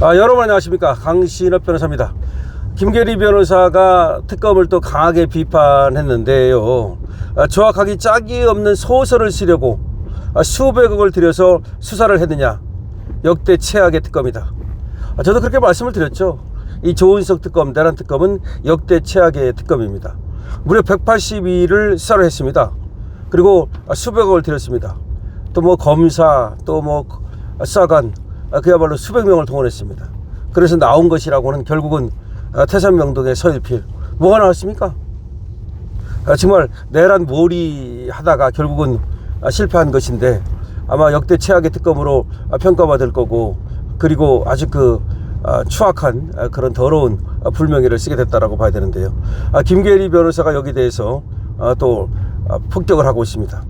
여러분 안녕하십니까, 강신업 변호사입니다. 김계리 변호사가 특검을 또 강하게 비판했는데요, 조악하기 짝이 없는 소설을 쓰려고 수백억을 들여서 수사를 했느냐, 역대 최악의 특검이다. 저도 그렇게 말씀을 드렸죠. 이 조은석 특검, 내란 특검은 역대 최악의 특검입니다. 무려 182일을 수사를 했습니다. 그리고 수백억을 들였습니다. 또 뭐 검사, 또 뭐 수사관, 그야말로 수백 명을 동원했습니다. 그래서 나온 것이라고는 결국은 태산명동의 서일필, 뭐가 나왔습니까? 정말 내란 몰이 하다가 결국은 실패한 것인데, 아마 역대 최악의 특검으로 평가받을 거고, 그리고 아주 추악한 그런 더러운 불명예를 쓰게 됐다라고 봐야 되는데요. 김계리 변호사가 여기 대해서 또 폭격을 하고 있습니다.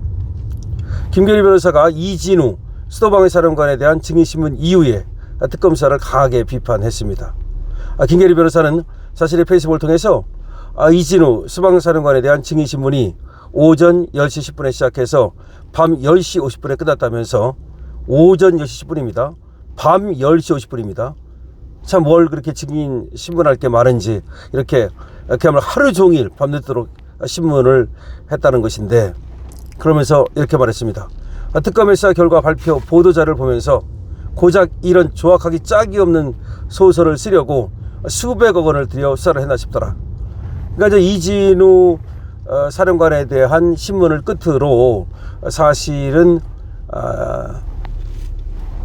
김계리 변호사가 이진우 수도방위 사령관에 대한 증인신문 이후에 특검사를 강하게 비판했습니다. 김계리 변호사는 자신의 페이스북을 통해서 이진우 수방사령관에 대한 증인신문이 오전 10시 10분에 시작해서 밤 10시 50분에 끝났다면서, 오전 10시 10분입니다. 밤 10시 50분입니다. 참 뭘 그렇게 증인신문할 게 많은지, 이렇게 그야말로 하루 종일 밤늦도록 신문을 했다는 것인데, 그러면서 이렇게 말했습니다. 특검의 수사 결과 발표 보도자를 보면서 고작 이런 조악하기 짝이 없는 소설을 쓰려고 수백억 원을 들여 수사를 했나 싶더라. 그러니까 이제 이진우 사령관에 대한 신문을 끝으로 사실은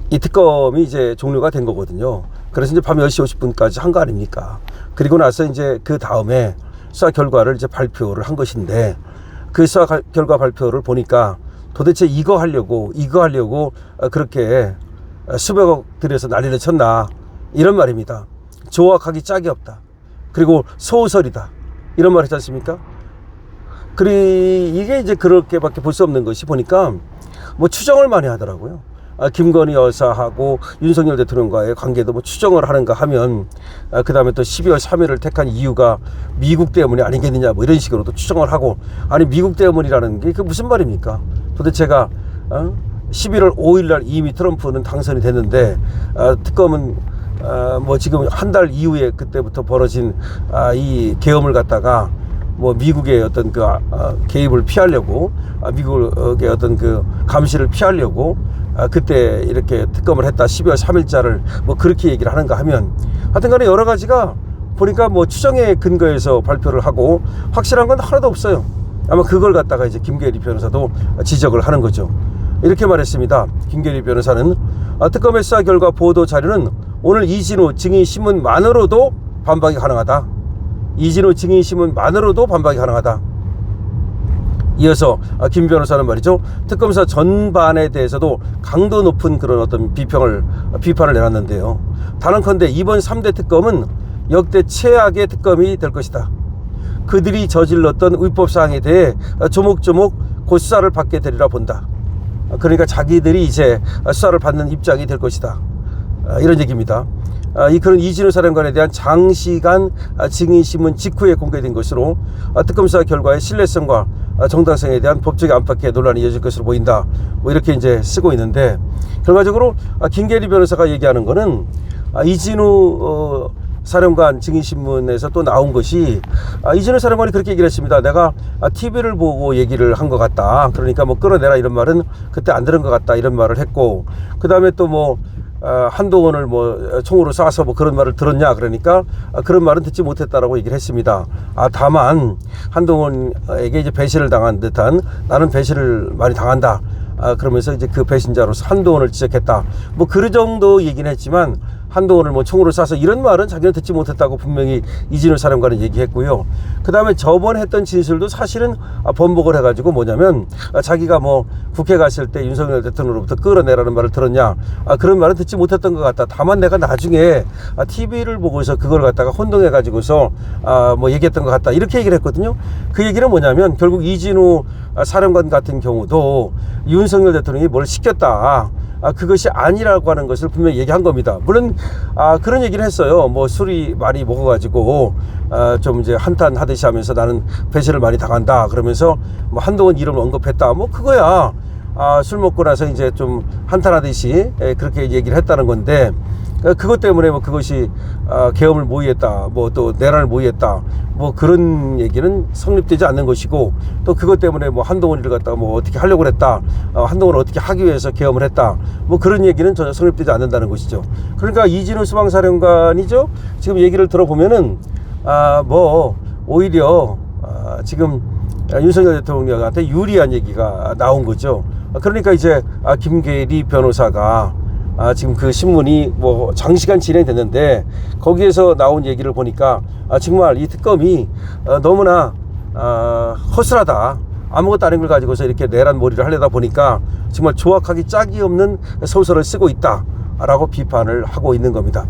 이 특검이 이제 종료가 된 거거든요. 그래서 이제 밤 10시 50분까지 한 거 아닙니까? 그리고 나서 이제 그 다음에 수사 결과를 이제 발표를 한 것인데, 그 수사 결과 발표를 보니까 도대체 이거 하려고 그렇게 수백억 들여서 난리를 쳤나, 이런 말입니다. 조악하기 짝이 없다. 그리고 소설이다. 이런 말 했지 않습니까? 이게 이제 그렇게밖에 볼 수 없는 것이, 보니까 뭐 추정을 많이 하더라고요. 김건희 여사하고 윤석열 대통령과의 관계도 뭐 추정을 하는가 하면, 그 다음에 또 12월 3일을 택한 이유가 미국 때문이 아니겠느냐, 뭐 이런 식으로 또 추정을 하고, 아니 미국 때문이라는 게 그 무슨 말입니까? 도대체가 11월 5일날 이미 트럼프는 당선이 됐는데, 특검은 뭐 지금 한 달 이후에 그때부터 벌어진 이 계엄을 갖다가 뭐 미국의 어떤 개입을 피하려고, 미국의 어떤 감시를 피하려고 그때 이렇게 특검을 했다, 12월 3일자를 뭐 그렇게 얘기를 하는가 하면, 하여튼간에 여러 가지가 보니까 뭐 추정에 근거해서 발표를 하고 확실한 건 하나도 없어요. 아마 그걸 갖다가 이제 김계리 변호사도 지적을 하는 거죠. 이렇게 말했습니다. 김계리 변호사는 특검의 수사 결과 보도 자료는 오늘 이진우 증인신문만으로도 반박이 가능하다. 이진우 증인신문만으로도 반박이 가능하다. 이어서 김 변호사는 말이죠, 특검사 전반에 대해서도 강도 높은 그런 어떤 비판을 내놨는데요. 단언컨대 이번 3대 특검은 역대 최악의 특검이 될 것이다. 그들이 저질렀던 위법사항에 대해 조목조목 곧 수사를 받게 되리라 본다. 그러니까 자기들이 이제 수사를 받는 입장이 될 것이다. 이런 얘기입니다. 그런 이진우 사령관에 대한 장시간 증인신문 직후에 공개된 것으로 특검 수사 결과의 신뢰성과 정당성에 대한 법적인 안팎의 논란이 이어질 것으로 보인다. 뭐 이렇게 이제 쓰고 있는데, 결과적으로 김계리 변호사가 얘기하는 거는 이진우 사령관 증인신문에서 또 나온 것이, 이진우 사령관이 그렇게 얘기를 했습니다. 내가 TV를 보고 얘기를 한 것 같다. 그러니까 뭐 끌어내라, 이런 말은 그때 안 들은 것 같다, 이런 말을 했고, 그 다음에 또 뭐 한동훈을 뭐 총으로 쏴서 뭐 그런 말을 들었냐, 그러니까 그런 말은 듣지 못했다라고 얘기를 했습니다. 다만 한동훈에게 이제 배신을 당한 듯한, 나는 배신을 많이 당한다, 그러면서 이제 그 배신자로서 한동훈을 지적했다, 뭐 그 정도 얘기는 했지만, 한동훈을 뭐 총으로 쏴서 이런 말은 자기는 듣지 못했다고 분명히 이진우 사령관은 얘기했고요. 그 다음에 저번에 했던 진술도 사실은 번복을 해가지고, 뭐냐면 자기가 뭐 국회 갔을 때 윤석열 대통령으로부터 끌어내라는 말을 들었냐, 그런 말은 듣지 못했던 것 같다. 다만 내가 나중에 TV를 보고서 그걸 갖다가 혼동해가지고서 뭐 얘기했던 것 같다, 이렇게 얘기를 했거든요. 그 얘기는 뭐냐면, 결국 이진우 사령관 같은 경우도 윤석열 대통령이 뭘 시켰다, 그것이 아니라고 하는 것을 분명히 얘기한 겁니다. 물론 그런 얘기를 했어요. 뭐 술이 많이 먹어가지고 좀 이제 한탄하듯이 하면서 나는 배신을 많이 당한다, 그러면서 뭐 한동훈 이름을 언급했다, 뭐 그거야. 술 먹고 나서 이제 좀 한탄하듯이 그렇게 얘기를 했다는 건데, 그것 때문에 뭐 그것이 계엄을 모의했다, 뭐 또 내란을 모의했다, 뭐 그런 얘기는 성립되지 않는 것이고, 또 그것 때문에 뭐 한동훈이를 갖다가 뭐 어떻게 하려고 그랬다, 한동훈을 어떻게 하기 위해서 계엄을 했다, 뭐 그런 얘기는 전혀 성립되지 않는다는 것이죠. 그러니까 이진우 수방사령관이죠, 지금 얘기를 들어보면은 뭐 오히려 지금 윤석열 대통령한테 유리한 얘기가 나온 거죠. 그러니까 이제 김계리 변호사가 지금 그 신문이 뭐 장시간 진행됐는데 거기에서 나온 얘기를 보니까 정말 이 특검이 너무나 허술하다, 아무것도 아닌 걸 가지고서 이렇게 내란 몰이를 하려다 보니까 정말 조악하기 짝이 없는 소설을 쓰고 있다 라고 비판을 하고 있는 겁니다.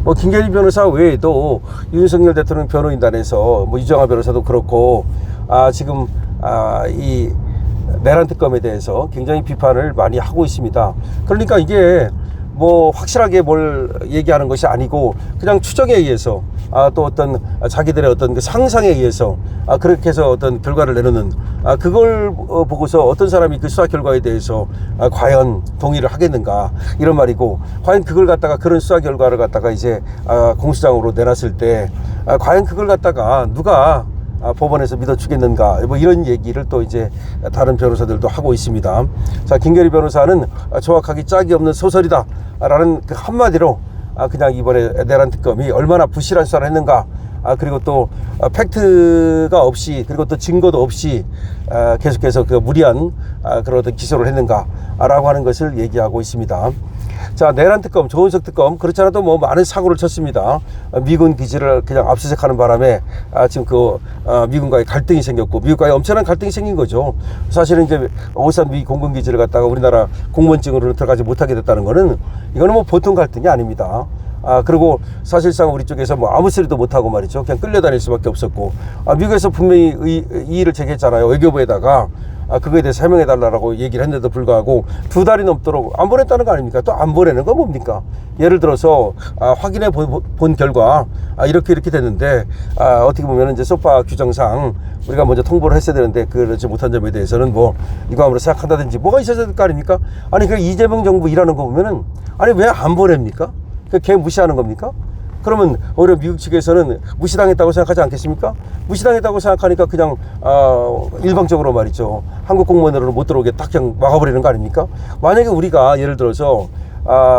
뭐 김계리 변호사 외에도 윤석열 대통령 변호인단에서 뭐 유정아 변호사도 그렇고 지금 이 내란 특검에 대해서 굉장히 비판을 많이 하고 있습니다. 그러니까 이게 뭐 확실하게 뭘 얘기하는 것이 아니고 그냥 추정에 의해서 또 어떤 자기들의 어떤 그 상상에 의해서 그렇게 해서 어떤 결과를 내놓는 그걸 보고서 어떤 사람이 그 수사 결과에 대해서 과연 동의를 하겠는가 이런 말이고, 과연 그걸 갖다가 그런 수사 결과를 갖다가 이제 공수장으로 내놨을 때 과연 그걸 갖다가 누가 법원에서 믿어주겠는가, 뭐 이런 얘기를 또 이제 다른 변호사들도 하고 있습니다. 자, 김계리 변호사는 조악하기 짝이 없는 소설이다 라는 그 한마디로 그냥 이번에 내란 특검이 얼마나 부실한 수사를 했는가, 그리고 또 팩트가 없이, 그리고 또 증거도 없이 계속해서 그 무리한 그런 어떤 기소를 했는가 라고 하는 것을 얘기하고 있습니다. 자, 내란 특검, 조은석 특검, 그렇지 않아도 뭐 많은 사고를 쳤습니다. 미군 기지를 그냥 압수수색하는 바람에 지금 그 미군과의 갈등이 생겼고, 미국과의 엄청난 갈등이 생긴 거죠. 사실은 이제 오산 미 공군 기지를 갖다가 우리나라 공무원증으로는 들어가지 못하게 됐다는 거는, 이거는 뭐 보통 갈등이 아닙니다. 그리고 사실상 우리 쪽에서 뭐 아무 소리도 못하고 말이죠, 그냥 끌려다닐 수밖에 없었고, 미국에서 분명히 이의를 제기했잖아요, 외교부에다가. 그거에 대해서 해명해달라고 얘기를 했는데도 불구하고 2달이 넘도록 안 보냈다는 거 아닙니까? 또 안 보내는 건 뭡니까? 예를 들어서 확인해 본 결과 이렇게 됐는데, 어떻게 보면 이제 소파 규정상 우리가 먼저 통보를 했어야 되는데 그러지 못한 점에 대해서는 뭐 이거함으로 생각한다든지 뭐가 있어야 될 거 아닙니까? 아니 그 이재명 정부 일하는 거 보면은 아니 왜 안 보냅니까? 걔 무시하는 겁니까? 그러면 오히려 미국 측에서는 무시당했다고 생각하지 않겠습니까? 무시당했다고 생각하니까 그냥 일방적으로 말이죠, 한국 공무원으로는 못 들어오게 딱 그냥 막아버리는 거 아닙니까? 만약에 우리가 예를 들어서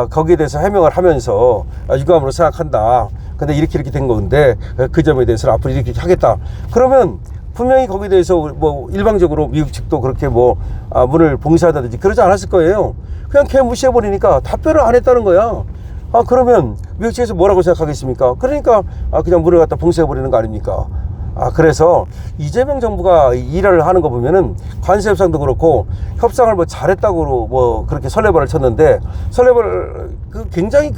거기에 대해서 해명을 하면서 유감으로 생각한다, 근데 이렇게 된 건데 그 점에 대해서는 앞으로 이렇게 하겠다, 그러면 분명히 거기에 대해서 뭐 일방적으로 미국 측도 그렇게 뭐 문을 봉쇄하다든지 그러지 않았을 거예요. 그냥 걔 무시해버리니까 답변을 안 했다는 거야. 그러면 미국 측에서 뭐라고 생각하겠습니까? 그러니까 그냥 문을 갖다 봉쇄해버리는 거 아닙니까? 그래서 이재명 정부가 일을 하는 거 보면은 관세 협상도 그렇고 협상을 뭐 잘했다고 뭐 그렇게 설레발을 쳤는데, 굉장히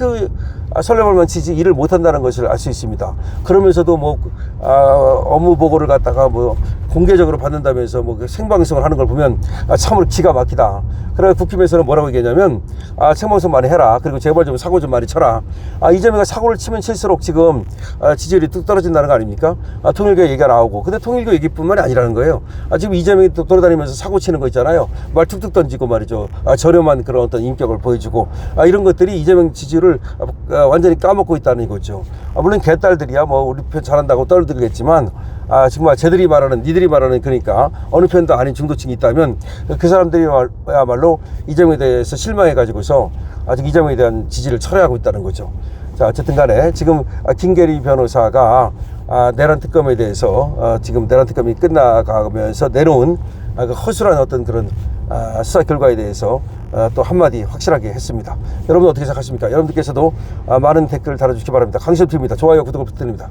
설레발만 치지 일을 못한다는 것을 알 수 있습니다. 그러면서도 뭐 업무 보고를 갖다가 뭐 공개적으로 받는다면서 뭐 생방송을 하는 걸 보면 참으로 기가 막히다. 그래서 국힘에서는 뭐라고 얘기했냐면 생방송 많이 해라, 그리고 제발 좀 사고 좀 많이 쳐라. 이재명이 사고를 치면 칠수록 지금 지지율이 뚝 떨어진다는 거 아닙니까? 통일교 얘기가 나오고, 근데 통일교 얘기뿐만이 아니라는 거예요. 지금 이재명이 또 돌아다니면서 사고 치는 거 있잖아요, 말 툭툭 던지고 말이죠, 저렴한 그런 어떤 인격을 보여주고, 이런 것들이 이재명 지지율을 완전히 까먹고 있다는 거죠. 물론 개딸들이야 뭐 우리 편 잘한다고 떨어뜨리겠지만, 정말 쟤들이 말하는, 니들이 말하는, 그러니까 어느 편도 아닌 중도층이 있다면 그 사람들이야말로 이재명에 대해서 실망해가지고서 아직 이재명에 대한 지지를 철회하고 있다는 거죠. 자, 어쨌든 간에 지금 김계리 변호사가 내란 특검에 대해서 지금 내란 특검이 끝나가면서 내놓은 그 허술한 어떤 그런 수사 결과에 대해서 또 한마디 확실하게 했습니다. 여러분 어떻게 생각하십니까? 여러분들께서도 많은 댓글 달아주시기 바랍니다. 강시엽TV입니다. 좋아요, 구독을 부탁드립니다.